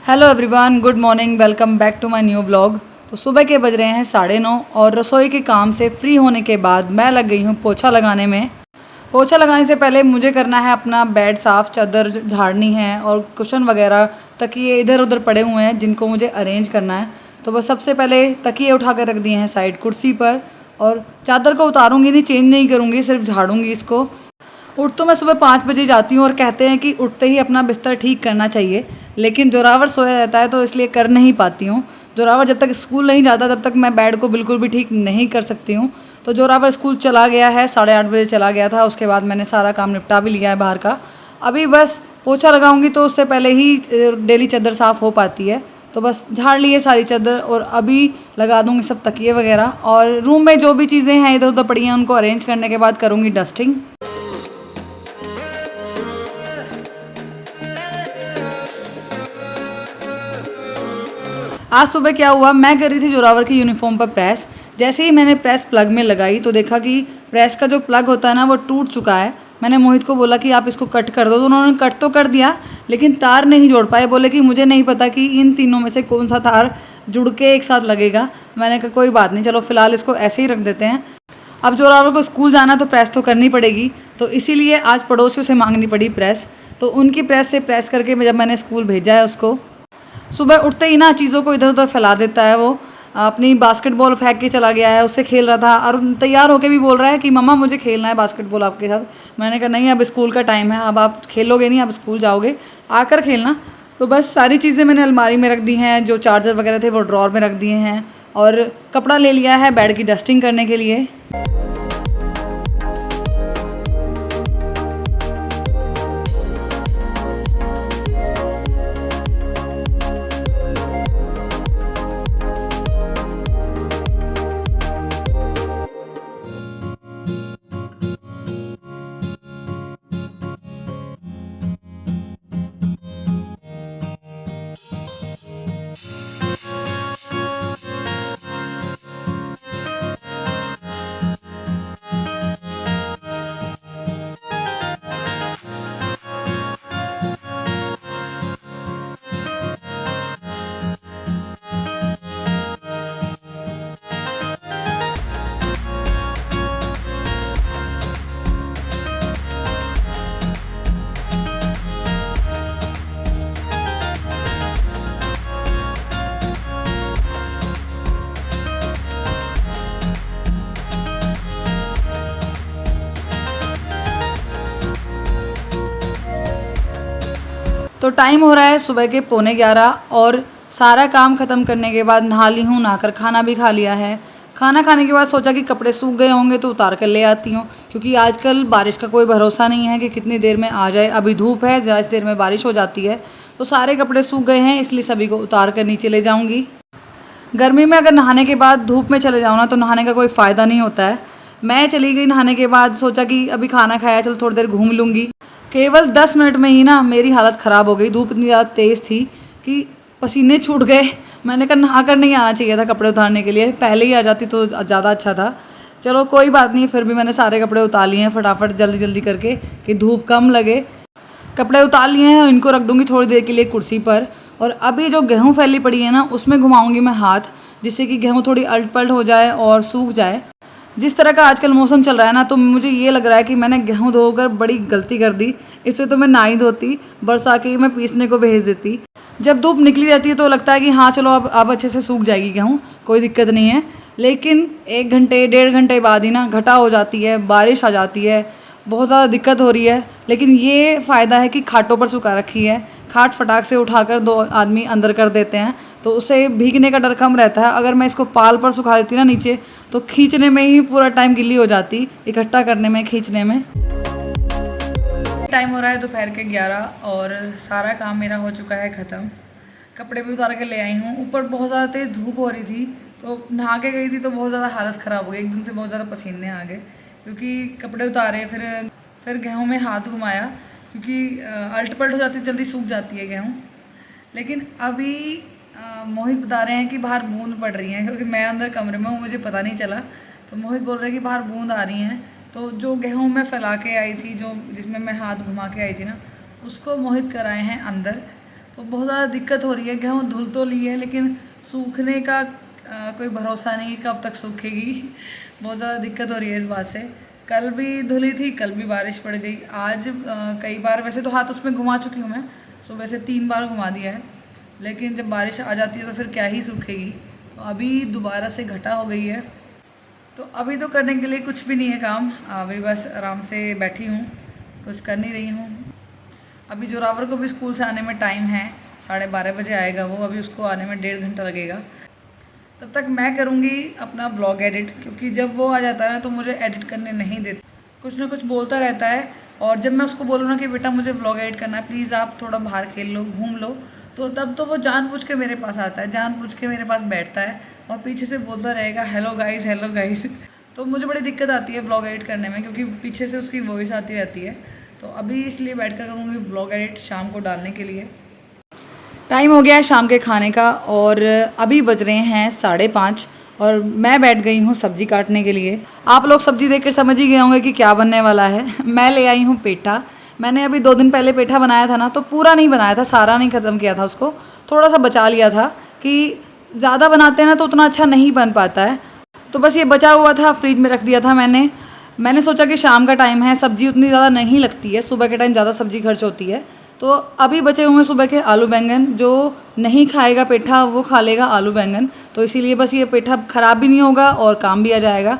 Hello everyone, good morning, welcome back to my new blog. तो सुबह के बज रहे हैं 9:30 और रसोई के काम से फ्री होने के बाद मैं लग गई हूँ पोछा लगाने में। पोछा लगाने से पहले मुझे करना है अपना बेड साफ़, चादर झाड़नी है और कुशन वगैरह तकिए इधर उधर पड़े हुए हैं जिनको मुझे अरेंज करना है। तो बस सबसे पहले तकिए उठा कर रख दिए हैं साइड कुर्सी पर और चादर को उतारूँगी नहीं, चेंज नहीं करूँगी, सिर्फ झाड़ूँगी इसको। उठ तो मैं सुबह 5 बजे जाती हूँ और कहते हैं कि उठते ही अपना बिस्तर ठीक करना चाहिए, लेकिन जोरावर सोया रहता है तो इसलिए कर नहीं पाती हूँ। जोरावर जब तक स्कूल नहीं जाता तब तक मैं बेड को बिल्कुल भी ठीक नहीं कर सकती हूँ। तो जोरावर स्कूल चला गया है, 8:30 बजे चला गया था। उसके बाद मैंने सारा काम निपटा भी लिया है बाहर का। अभी बस पोछा लगाऊंगी तो उससे पहले ही डेली चादर साफ़ हो पाती है। तो बस झाड़ लिए सारी चादर और अभी लगा दूंगी सब तकिए वगैरह, और रूम में जो भी चीज़ें हैं इधर उधर पड़ी हैं उनको अरेंज करने के बाद करूँगी डस्टिंग। आज सुबह क्या हुआ, मैं कर रही थी जोरावर की यूनिफॉर्म पर प्रेस। जैसे ही मैंने प्रेस प्लग में लगाई तो देखा कि प्रेस का जो प्लग होता है ना वो टूट चुका है। मैंने मोहित को बोला कि आप इसको कट कर दो, तो उन्होंने कट तो कर दिया लेकिन तार नहीं जोड़ पाए। बोले कि मुझे नहीं पता कि इन तीनों में से कौन सा तार जुड़ के एक साथ लगेगा। मैंने कहा कोई बात नहीं, चलो फिलहाल इसको ऐसे ही रख देते हैं। अब जोरावर को स्कूल जाना तो प्रेस तो करनी पड़ेगी, तो इसीलिए आज पड़ोसियों से मांगनी पड़ी प्रेस। तो उनकी प्रेस से प्रेस करके जब मैंने स्कूल भेजा है उसको, सुबह उठते ही ना चीज़ों को इधर उधर फैला देता है। वो अपनी बास्केटबॉल फेंक के चला गया है, उससे खेल रहा था और तैयार होके भी बोल रहा है कि मम्मा मुझे खेलना है बास्केटबॉल आपके साथ। मैंने कहा नहीं, अब स्कूल का टाइम है, अब आप खेलोगे नहीं, अब स्कूल जाओगे आकर खेलना। तो बस सारी चीज़ें मैंने अलमारी में रख दी हैं, जो चार्जर वगैरह थे वो ड्रॉर में रख दिए हैं और कपड़ा ले लिया है बेड की डस्टिंग करने के लिए। तो टाइम हो रहा है सुबह के 11:15 और सारा काम ख़त्म करने के बाद नहा ली हूँ, नहाकर खाना भी खा लिया है। खाना खाने के बाद सोचा कि कपड़े सूख गए होंगे तो उतार कर ले आती हूँ, क्योंकि आजकल बारिश का कोई भरोसा नहीं है कि कितनी देर में आ जाए। अभी धूप है, ज़रा इस देर में बारिश हो जाती है। तो सारे कपड़े सूख गए हैं, इसलिए सभी को उतार कर नीचे ले जाऊँगी। गर्मी में अगर नहाने के बाद धूप में चले जाओ ना तो नहाने का कोई फ़ायदा नहीं होता है। मैं चली गई नहाने के बाद, सोचा कि अभी खाना खाया, चल थोड़ी देर घूम लूँगी। केवल 10 मिनट में ही ना मेरी हालत ख़राब हो गई। धूप इतनी ज़्यादा तेज़ थी कि पसीने छूट गए। मैंने कहा नहा कर नहीं आना चाहिए था कपड़े उतारने के लिए, पहले ही आ जाती तो ज़्यादा अच्छा था। चलो कोई बात नहीं, फिर भी मैंने सारे कपड़े उतार लिए हैं फटाफट जल्दी जल्दी करके कि धूप कम लगे। कपड़े उतार लिए हैं, इनको रख दूँगी थोड़ी देर के लिए कुर्सी पर। और अभी जो गेहूँ फैली पड़ी है ना उसमें घुमाऊँगी मैं हाथ, जिससे कि गेहूँ थोड़ी अल्ट पल्ट हो जाए और सूख जाए। जिस तरह का आजकल मौसम चल रहा है ना, तो मुझे ये लग रहा है कि मैंने गेहूँ धोकर बड़ी गलती कर दी। इससे तो मैं ना ही धोती, बरसा के मैं पीसने को भेज देती। जब धूप निकली रहती है तो लगता है कि हाँ चलो अब अच्छे से सूख जाएगी गेहूँ, कोई दिक्कत नहीं है। लेकिन 1 घंटे 1.5 घंटे बाद ही ना घटा हो जाती है, बारिश आ जाती है, बहुत ज़्यादा दिक्कत हो रही है। लेकिन ये फ़ायदा है कि खाटों पर सुखा रखी है, खाट फटाक से उठाकर 2 आदमी अंदर कर देते हैं, तो उससे भीगने का डर कम रहता है। अगर मैं इसको पाल पर सुखा देती ना नीचे, तो खींचने में ही पूरा टाइम गिल्ली हो जाती, इकट्ठा करने में, खींचने में। टाइम हो रहा है दोपहर के 11 और सारा काम मेरा हो चुका है ख़त्म। कपड़े भी उतार के ले आई हूँ। ऊपर बहुत ज़्यादा तेज़ धूप हो रही थी तो नहा के गई थी तो बहुत ज़्यादा हालत ख़राब हो गई, एकदम से बहुत ज़्यादा पसीने आ गए क्योंकि कपड़े उतारे, फिर गेहूँ में हाथ घुमाया क्योंकि अल्ट पल्ट हो जाती है, जल्दी सूख जाती है गेहूँ। लेकिन अभी मोहित बता रहे हैं कि बाहर बूंद पड़ रही है, क्योंकि मैं अंदर कमरे में हूँ, मुझे पता नहीं चला। तो मोहित बोल रहे हैं कि बाहर बूंद आ रही हैं। तो जो गेहूँ मैं फैला के आई थी, जो जिसमें मैं हाथ घुमा के आई थी ना, उसको मोहित कराए हैं अंदर। तो बहुत ज़्यादा दिक्कत हो रही है। गेहूँ धुल तो ली है लेकिन सूखने का कोई भरोसा नहीं कब तक सूखेगी। बहुत ज़्यादा दिक्कत हो रही है इस बात से। कल भी धुली थी, कल भी बारिश पड़ गई। आज कई बार वैसे तो हाथ उसमें घुमा चुकी हूँ मैं, सुबह से 3 बार घुमा दिया है, लेकिन जब बारिश आ जाती है तो फिर क्या ही सूखेगी। तो अभी दोबारा से घटा हो गई है। तो अभी तो करने के लिए कुछ भी नहीं है काम, अभी बस आराम से बैठी हूँ, कुछ कर नहीं रही हूँ। अभी जोरावर को भी स्कूल से आने में टाइम है, 12:30 बजे आएगा वो, अभी उसको आने में 1.5 घंटा लगेगा। तब तक मैं करूँगी अपना ब्लॉग एडिट, क्योंकि जब वो आ जाता है ना तो मुझे एडिट करने नहीं देता, कुछ ना कुछ बोलता रहता है। और जब मैं उसको बोलूँ ना कि बेटा मुझे ब्लॉग एडिट करना है, प्लीज़ आप थोड़ा बाहर खेल लो, घूम लो, तो तब तो वो जानबूझ के मेरे पास आता है, जानबूझ के मेरे पास बैठता है और पीछे से बोलता रहेगा हेलो गाइस, हेलो गाइस। तो मुझे बड़ी दिक्कत आती है ब्लॉग एडिट करने में, क्योंकि पीछे से उसकी वॉइस आती रहती है। तो अभी इसलिए बैठ कर करूँगी ब्लॉग एडिट शाम को डालने के लिए। टाइम हो गया है शाम के खाने का और अभी बज रहे हैं 5:30 और मैं बैठ गई हूँ सब्जी काटने के लिए। आप लोग सब्जी देखकर समझ ही गए होंगे कि क्या बनने वाला है। मैं ले आई हूँ पेठा। मैंने अभी 2 दिन पहले पेठा बनाया था ना, तो पूरा नहीं बनाया था, सारा नहीं ख़त्म किया था उसको, थोड़ा सा बचा लिया था कि ज़्यादा बनाते हैं ना तो उतना अच्छा नहीं बन पाता है। तो बस ये बचा हुआ था, फ्रिज में रख दिया था मैंने सोचा कि शाम का टाइम है, सब्जी उतनी ज़्यादा नहीं लगती है, सुबह के टाइम ज़्यादा सब्जी खर्च होती है। तो अभी बचे हुए सुबह के आलू बैंगन, जो नहीं खाएगा पेठा वो खा लेगा आलू बैंगन, तो इसीलिए बस ये पेठा ख़राब भी नहीं होगा और काम भी आ जाएगा।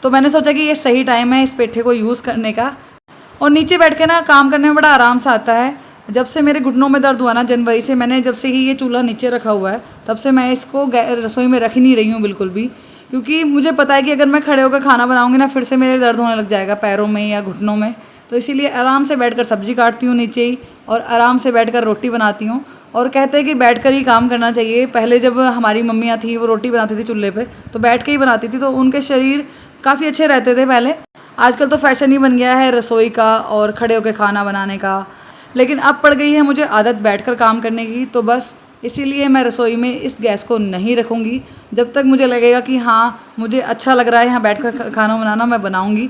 तो मैंने सोचा कि ये सही टाइम है इस पेठे को यूज़ करने का। और नीचे बैठ के ना काम करने में बड़ा आराम सा आता है। जब से मेरे घुटनों में दर्द हुआ ना जनवरी से, मैंने जब से ही ये चूल्हा नीचे रखा हुआ है, तब से मैं इसको रसोई में रख ही नहीं रही हूँ बिल्कुल भी, क्योंकि मुझे पता है कि अगर मैं खड़े होकर खाना बनाऊँगी ना फिर से मेरे दर्द होने लग जाएगा पैरों में या घुटनों में। तो इसीलिए आराम से बैठकर सब्जी काटती हूँ नीचे ही, और आराम से बैठकर रोटी बनाती हूँ। और कहते हैं कि बैठकर ही काम करना चाहिए। पहले जब हमारी मम्मियाँ थी वो रोटी बनाती थी चूल्हे पे, तो बैठ के ही बनाती थी, तो उनके शरीर काफ़ी अच्छे रहते थे पहले। आजकल तो फैशन ही बन गया है रसोई का और खड़े होकर खाना बनाने का, लेकिन अब पड़ गई है मुझे आदत बैठकर काम करने की। तो बस इसीलिए मैं रसोई में इस गैस को नहीं रखूँगी, जब तक मुझे लगेगा कि हाँ मुझे अच्छा लग रहा है यहाँ बैठकर खाना बनाना, मैं बनाऊँगी।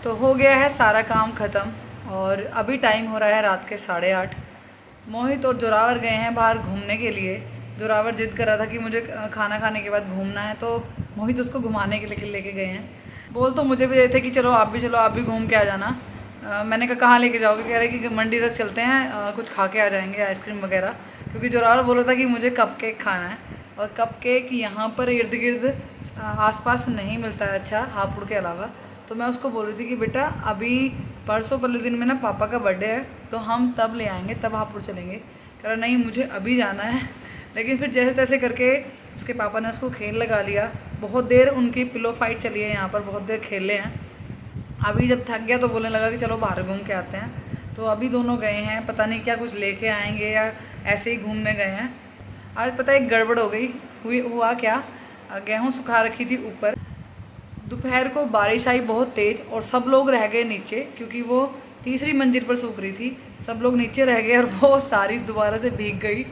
तो हो गया है सारा काम ख़त्म और अभी टाइम हो रहा है रात के 8:30। मोहित और जोरावर गए हैं बाहर घूमने के लिए। जोरावर जिद कर रहा था कि मुझे खाना खाने के बाद घूमना है, तो मोहित उसको घुमाने के लिए लेके गए हैं। बोल तो मुझे भी रहे थे कि चलो आप भी चलो, आप भी घूम के आ जाना। मैंने कहा कहाँ लेके जाओगे, कह रहे कि मंडी तक चलते हैं, कुछ खा के आ जाएंगे, आइसक्रीम वगैरह, क्योंकि जोरावर बोल रहा था कि मुझे कप केक खाना है। और कप केक यहाँ पर इर्द गिर्द आसपास नहीं मिलता है अच्छा, हापुड़ के अलावा। तो मैं उसको बोल रही थी कि बेटा अभी परसों पहले दिन में ना पापा का बर्थडे है, तो हम तब ले आएंगे, तब हापुड़ चलेंगे। कह रहा नहीं मुझे अभी जाना है। लेकिन फिर जैसे तैसे करके उसके पापा ने उसको खेल लगा लिया। बहुत देर उनकी पिलो फाइट चली है यहाँ पर, बहुत देर खेले हैं। अभी जब थक गया तो बोलने लगा कि चलो बाहर घूम के आते हैं। तो अभी दोनों गए हैं, पता नहीं क्या कुछ लेके आएंगे या ऐसे ही घूमने गए हैं। आज पता है एक गड़बड़ हो गई। हुआ क्या, गेहूँ सुखा रखी थी ऊपर, दोपहर को बारिश आई बहुत तेज़ और सब लोग रह गए नीचे, क्योंकि वो तीसरी मंजिल पर सूख रही थी। सब लोग नीचे रह गए और वो सारी दोबारा से भीग गई।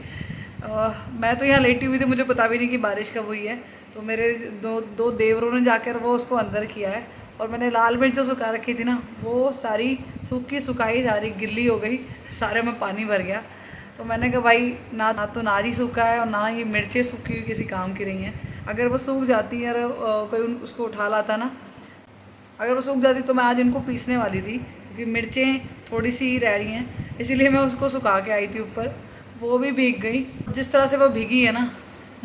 मैं तो यहाँ लेटी हुई थी, मुझे पता भी नहीं कि बारिश कब हुई है। तो मेरे दो देवरों ने जाकर वो उसको अंदर किया है। और मैंने लाल मिर्च जो सुखा रखी थी ना, वो सारी सूखी सुखाई सारी गिल्ली हो गई, सारे में पानी भर गया। तो मैंने कहा भाई ना तो नाज ही सूखा है और ना ही मिर्चें सूखी हुई किसी काम की रही हैं। अगर वो सूख जाती है, कोई उसको उठा लाता ना, अगर वो सूख जाती तो मैं आज इनको पीसने वाली थी, क्योंकि मिर्चें थोड़ी सी ही रह रही हैं, इसीलिए मैं उसको सुखा के आई थी ऊपर। वो भी भीग गई। जिस तरह से वो भीगी है ना,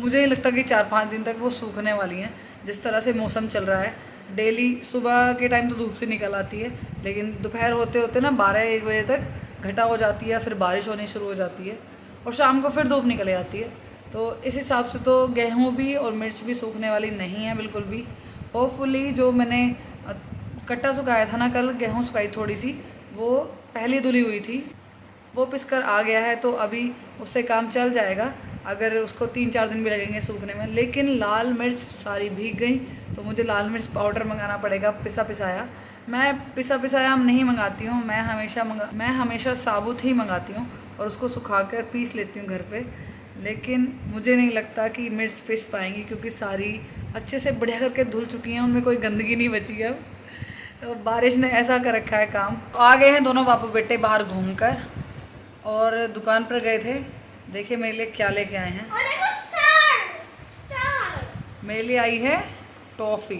मुझे नहीं लगता कि 4-5 दिन तक वो सूखने वाली हैं। जिस तरह से मौसम चल रहा है, डेली सुबह के टाइम तो धूप से निकल आती है, लेकिन दोपहर होते होते ना 12-1 बजे तक घटा हो जाती है, फिर बारिश होनी शुरू हो जाती है और शाम को फिर धूप निकल आती है। तो इस हिसाब से तो गेहूं भी और मिर्च भी सूखने वाली नहीं है बिल्कुल भी। होपफुली जो मैंने कट्टा सुखाया था ना कल, गेहूं सुखाई थोड़ी सी, वो पहली धुली हुई थी, वो पिसकर आ गया है, तो अभी उससे काम चल जाएगा। अगर उसको 3-4 दिन भी लगेंगे सूखने में। लेकिन लाल मिर्च सारी भीग गई, तो मुझे लाल मिर्च पाउडर मंगाना पड़ेगा, पिसा पिसाया। मैं पिसा पिसाया नहीं मंगाती हूँ, मैं हमेशा साबुत ही मंगाती हूँ और उसको सुखा कर पीस लेती हूँ घर पे। लेकिन मुझे नहीं लगता कि मिर्च पिस पाएंगी, क्योंकि सारी अच्छे से बढ़िया करके धुल चुकी हैं, उनमें कोई गंदगी नहीं बची है अब। तो बारिश ने ऐसा कर रखा है काम। आ गए हैं दोनों बापू बेटे बाहर घूमकर, और दुकान पर गए थे। देखिए मेरे लिए क्या लेके आए हैं। मेरे लिए आई है टॉफ़ी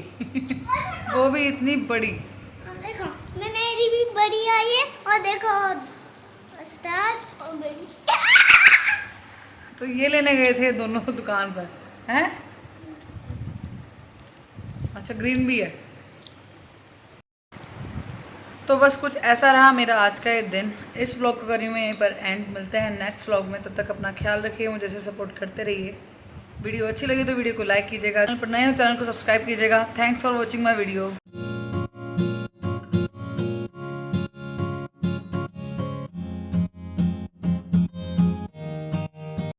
वो भी इतनी बड़ी। देखो मैं मेरी भी बड़ी आई है, और देखो स्टार और बड़ी। तो ये लेने गए थे दोनों दुकान पर हैं। अच्छा ग्रीन भी है। तो बस कुछ ऐसा रहा मेरा आज का ये दिन। इस व्लॉग को करी मैं यहीं पर एंड। मिलते हैं नेक्स्ट व्लॉग में, तब तक अपना ख्याल रखिए, मुझे से सपोर्ट करते रहिए। वीडियो अच्छी लगी तो वीडियो को लाइक कीजिएगा, चैनल पर नए हो चैनल को सब्सक्राइब कीजिएगा। Thanks for watching my video.